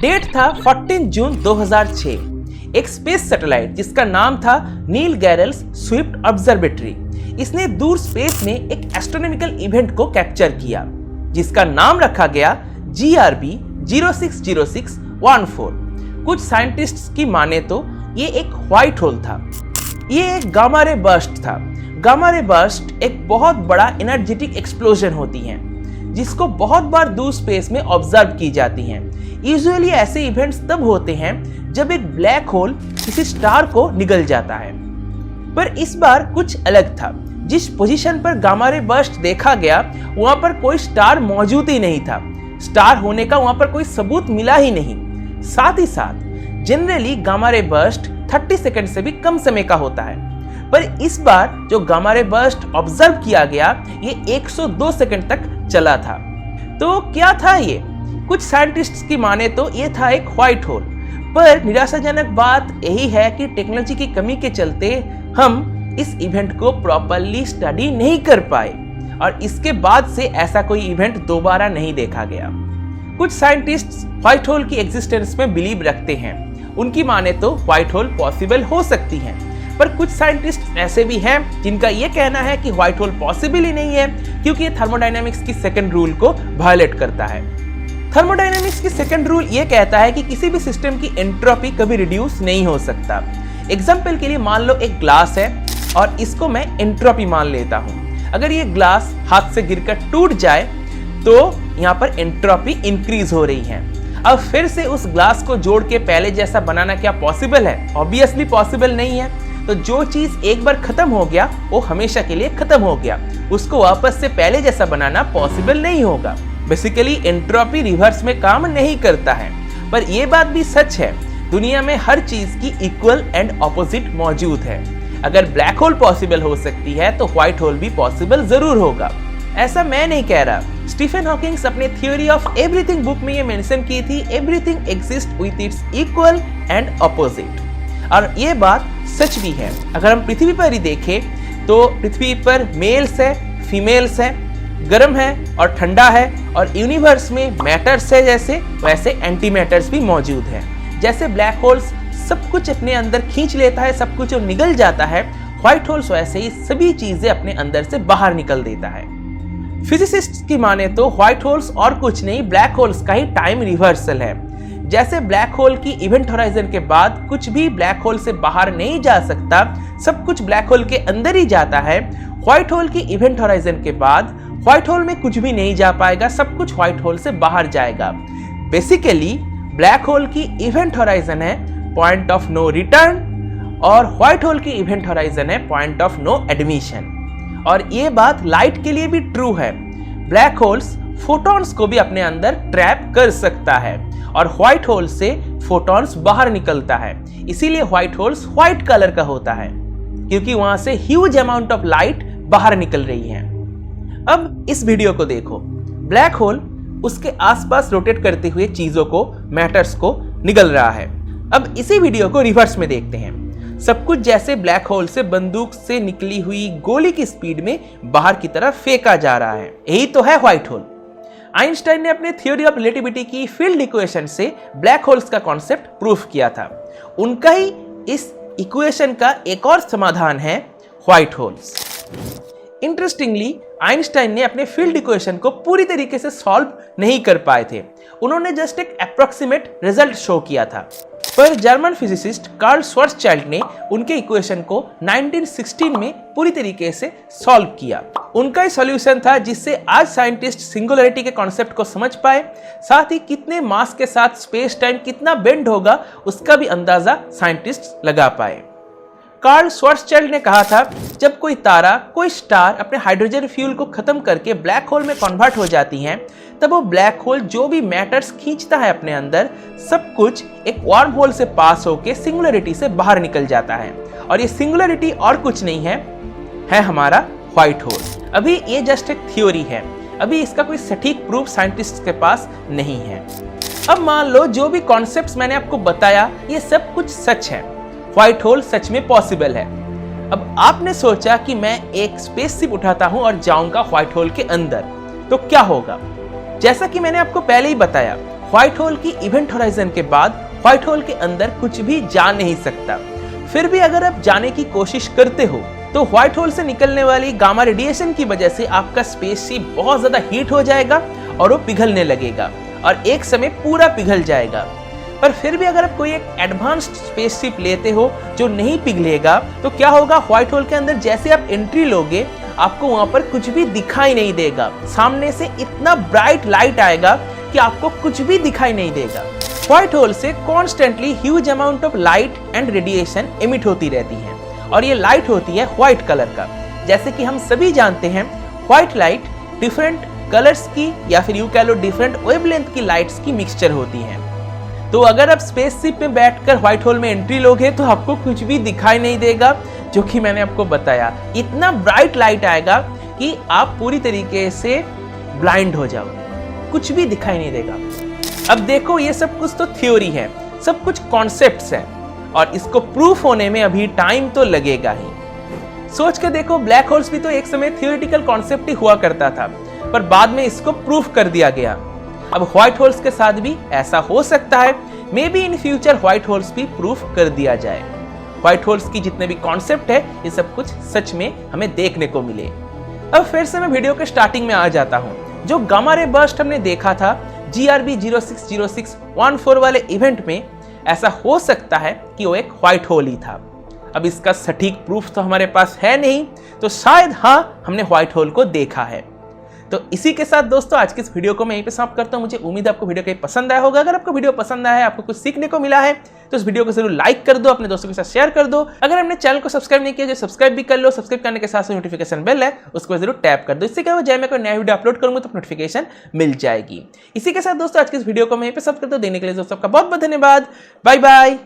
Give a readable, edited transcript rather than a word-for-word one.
Date था 14 जून 2006। एक space satellite जिसका नाम था नील गैरल्स स्विफ्ट ऑब्जर्वेटरी, इसने दूर स्पेस में एक एस्ट्रोनॉमिकल इवेंट को कैप्चर किया जिसका नाम रखा गया GRB 060614। कुछ साइंटिस्ट्स की माने तो ये एक व्हाइट होल था। ये एक गामा रे बर्स्ट था। गामा रे बर्स्ट एक बहुत बड़ा एनर्जेटिक एक्सप्लोजन होती है जिसको बहुत बार दूर स्पेस में ऑब्जर्व की जाती हैं। यूजुअली ऐसे इवेंट्स तब होते हैं जब एक ब्लैक होल किसी स्टार को निगल जाता है, पर इस बार कुछ अलग था। जिस पोजीशन पर गामा रे बर्स्ट देखा गया वहां पर कोई स्टार मौजूद ही नहीं था। स्टार होने का वहां पर कोई सबूत मिला ही नहीं। साथ ही साथ generally gamma ray burst 30 second से भी कम समय का होता है, पर इस बार जो गामा रे बर्स्ट ऑब्जर्व किया गया ये 102 सेकंड तक चला था। तो क्या था ये? कुछ साइंटिस्ट्स की माने तो ये था एक व्हाइट होल, पर निराशाजनक बात यही है कि टेक्नोलॉजी की कमी के चलते हम इस इवेंट को प्रॉपर्ली स्टडी नहीं कर पाए और इसके बाद से ऐसा कोई इवेंट दोबारा नहीं देखा गया। कुछ साइंटिस्ट्स व्हाइट होल की एग्जिस्टेंस में बिलीव रखते हैं। उनकी माने तो व्हाइट होल पॉसिबल हो सकती है, पर कुछ साइंटिस्ट ऐसे भी हैं जिनका यह कहना है कि व्हाइट होल पॉसिबल ही नहीं है क्योंकि ये थर्मोडायनामिक्स की सेकंड रूल को वायलेट करता है। थर्मोडायनामिक्स की सेकंड रूल ये कहता है कि किसी भी सिस्टम की एंट्रोपी कभी रिड्यूस नहीं हो सकता। एग्जाम्पल के लिए मान लो एक ग्लास है और इसको मैं एंट्रोपी मान लेता हूं। अगर ये ग्लास हाथ से गिरकर टूट जाए तो यहाँ पर एंट्रोपी इंक्रीज हो रही है। अब फिर से उस ग्लास को जोड़ के पहले जैसा बनाना क्या पॉसिबल है? ऑब्वियसली पॉसिबल नहीं है। तो जो चीज एक बार खत्म हो गया वो हमेशा के लिए खत्म हो गया, उसको वापस से पहले जैसा बनाना पॉसिबल नहीं होगा। बेसिकली एंट्रोपी रिवर्स में काम नहीं करता है। पर यह बात भी सच है, दुनिया में हर चीज की इक्वल एंड ऑपोजिट मौजूद है। अगर ब्लैक होल पॉसिबल हो सकती है तो व्हाइट होल भी पॉसिबल जरूर होगा। ऐसा मैं नहीं कह रहा। स्टीफन हॉकिंग्स अपने थ्योरी ऑफ एवरीथिंग बुक में ये मेंशन की थी, everything exist with its equal and opposite, और ये बात सच भी है। अगर हम पृथ्वी पर ही देखें तो पृथ्वी पर मेल्स है, फीमेल्स है, गर्म है और ठंडा है, और यूनिवर्स में मैटर्स है जैसे, वैसे एंटी मैटर्स भी मौजूद है। जैसे ब्लैक होल्स सब कुछ अपने अंदर खींच लेता है, सब कुछ और निगल जाता है, व्हाइट होल्स वैसे ही सभी चीजें अपने अंदर से बाहर निकल देता है। फिजिसिस्ट्स की माने तो व्हाइट होल्स और कुछ नहीं, ब्लैक होल्स का ही टाइम रिवर्सल है। जैसे ब्लैक होल की इवेंट होराइजन के बाद कुछ भी ब्लैक होल से बाहर नहीं जा सकता, सब कुछ ब्लैक होल के अंदर ही जाता है, व्हाइट होल की इवेंट होराइजन के बाद व्हाइट होल में कुछ भी नहीं जा पाएगा, सब कुछ व्हाइट होल से बाहर जाएगा। बेसिकली ब्लैक होल की इवेंट होराइजन है पॉइंट ऑफ नो रिटर्न और व्हाइट होल की इवेंट होराइजन है पॉइंट ऑफ नो एडमिशन। और ये बात लाइट के लिए भी ट्रू है। ब्लैक होल्स फोटॉन्स को भी अपने अंदर ट्रैप कर सकता है और व्हाइट होल से फोटॉन्स बाहर निकलता है, इसीलिए व्हाइट होल्स व्हाइट कलर का होता है क्योंकि वहां से ह्यूज अमाउंट ऑफ लाइट बाहर निकल रही है। अब इस वीडियो को देखो। ब्लैक होल उसके आसपास रोटेट करते हुए चीजों को, मैटर्स को निगल रहा है। अब इसी वीडियो को रिवर्स में देखते हैं। सब कुछ जैसे ब्लैक होल से बंदूक से निकली हुई गोली की स्पीड में बाहर की तरफ फेंका जा रहा है। यही तो है व्हाइट होल। आइंस्टाइन ने अपने थ्योरी ऑफ रिलेटिविटी की फील्ड इक्वेशन से ब्लैक होल्स का कॉन्सेप्ट प्रूफ किया था। उनका ही इस इक्वेशन का एक और समाधान है व्हाइट होल्स। इंटरेस्टिंगली आइंस्टाइन ने अपने फील्ड इक्वेशन को पूरी तरीके से सॉल्व नहीं कर पाए थे, उन्होंने जस्ट एक अप्रोक्सीमेट रिजल्ट शो किया था। पर जर्मन फिजिसिस्ट कार्ल श्वार्ज़चाइल्ड ने उनके इक्वेशन को 1916 में पूरी तरीके से सॉल्व किया। उनका ही सॉल्यूशन था जिससे आज साइंटिस्ट सिंगुलरिटी के कॉन्सेप्ट को समझ पाए, साथ ही कितने मास के साथ स्पेस टाइम कितना बेंड होगा उसका भी अंदाजा साइंटिस्ट लगा पाए। कार्ल श्वार्ज़चाइल्ड ने कहा था, जब कोई तारा, कोई स्टार अपने हाइड्रोजन फ्यूल को खत्म करके ब्लैक होल में कन्वर्ट हो जाती हैं, तब वो ब्लैक होल जो भी मैटर्स खींचता है अपने अंदर, सब कुछ एक वार्म होल से पास होके सिंगुलरिटी से बाहर निकल जाता है। और ये सिंगुलरिटी और कुछ नहीं है हमारा व्हाइट होल। अभी ये जस्ट एक थ्योरी है, अभी इसका कोई सटीक प्रूफ साइंटिस्ट के पास नहीं है। अब मान लो जो भी कॉन्सेप्ट्स मैंने आपको बताया ये सब कुछ सच है, व्हाइट होल सच में पॉसिबल है। अब आपने सोचा कि मैं एक स्पेसशिप उठाता हूं और जाऊंगा व्हाइट होल के अंदर, तो क्या होगा? जैसा कि मैंने आपको पहले ही बताया, व्हाइट होल की इवेंट होराइजन के बाद व्हाइट होल के अंदर कुछ भी जा नहीं सकता। फिर भी अगर आप जाने की कोशिश करते हो तो व्हाइट होल से निकलने वाली गामा रेडिएशन की वजह से आपका स्पेसशिप बहुत ज्यादा हीट हो जाएगा और वो पिघलने लगेगा और एक समय पूरा पिघल जाएगा। पर फिर भी अगर आप कोई एक एडवांस्ड स्पेसशिप लेते हो जो नहीं पिघलेगा तो क्या होगा, व्हाइट होल के अंदर जैसे आप एंट्री लोगे आपको वहां पर कुछ भी दिखाई नहीं देगा। सामने से इतना ब्राइट लाइट आएगा कि आपको कुछ भी दिखाई नहीं देगा। व्हाइट होल से constantly huge amount of light and radiation emit होती रहती है और ये लाइट होती है व्हाइट कलर का। जैसे कि हम सभी जानते हैं व्हाइट लाइट डिफरेंट कलर्स की या फिर यूं कह लो डिफरेंट वेवलेंथ की लाइट्स की मिक्सचर होती है। तो अगर आप स्पेसशिप में बैठकर व्हाइट होल में एंट्री लोगे तो आपको कुछ भी दिखाई नहीं देगा, जो कि मैंने आपको बताया। इतना ब्राइट लाइट आएगा कि आप पूरी तरीके से ब्लाइंड हो जाओगे, कुछ भी दिखाई नहीं देगा। अब देखो ये सब कुछ तो थ्योरी है, सब कुछ कॉन्सेप्ट्स हैं और इसको प्रूफ होने में अभी टाइम तो लगेगा ही। सोच के देखो, ब्लैक होल्स भी तो एक समय थियोरेटिकल कॉन्सेप्ट ही हुआ करता था, पर बाद में इसको प्रूफ कर दिया गया। अब व्हाइट होल्स के साथ भी ऐसा हो सकता है। May be in future white holes भी प्रूफ कर दिया जाए। व्हाइट होल्स की जितने भी कॉन्सेप्ट है ये सब कुछ सच में हमें देखने को मिले। अब फिर से मैं वीडियो के स्टार्टिंग में आ जाता हूँ। जो गामा रे बर्स्ट हमने देखा था GRB 060614 वाले इवेंट में, ऐसा हो सकता है कि वो एक व्हाइट होल ही था। अब इसका सटीक प्रूफ तो हमारे पास है नहीं, तो शायद हाँ हमने व्हाइट होल को देखा है। तो इसी के साथ दोस्तों आज की इस वीडियो को मैं यहीं पे समाप्त करता हूं। मुझे उम्मीद है आपको वीडियो कहीं पसंद आया होगा। अगर आपको वीडियो पसंद आया है, आपको कुछ सीखने को मिला है, तो इस वीडियो को जरूर लाइक कर दो, अपने दोस्तों के साथ शेयर कर दो। अगर हमने चैनल को सब्सक्राइब नहीं किया जो सब्सक्राइब भी कर लो। सब्सक्राइब करने के साथ साथ नोटिफिकेशन बेल है उसको जरूर टैप कर दो। इससे क्या हो जाए, मैं कोई नया वीडियो अपलोड करूंगा तो नोटिफिकेशन मिल जाएगी। इसी के साथ दोस्तों आज की इस वीडियो को मैं यहीं पे समाप्त करता हूं। देने के लिए दोस्तों आपका बहुत बहुत धन्यवाद। Bye bye.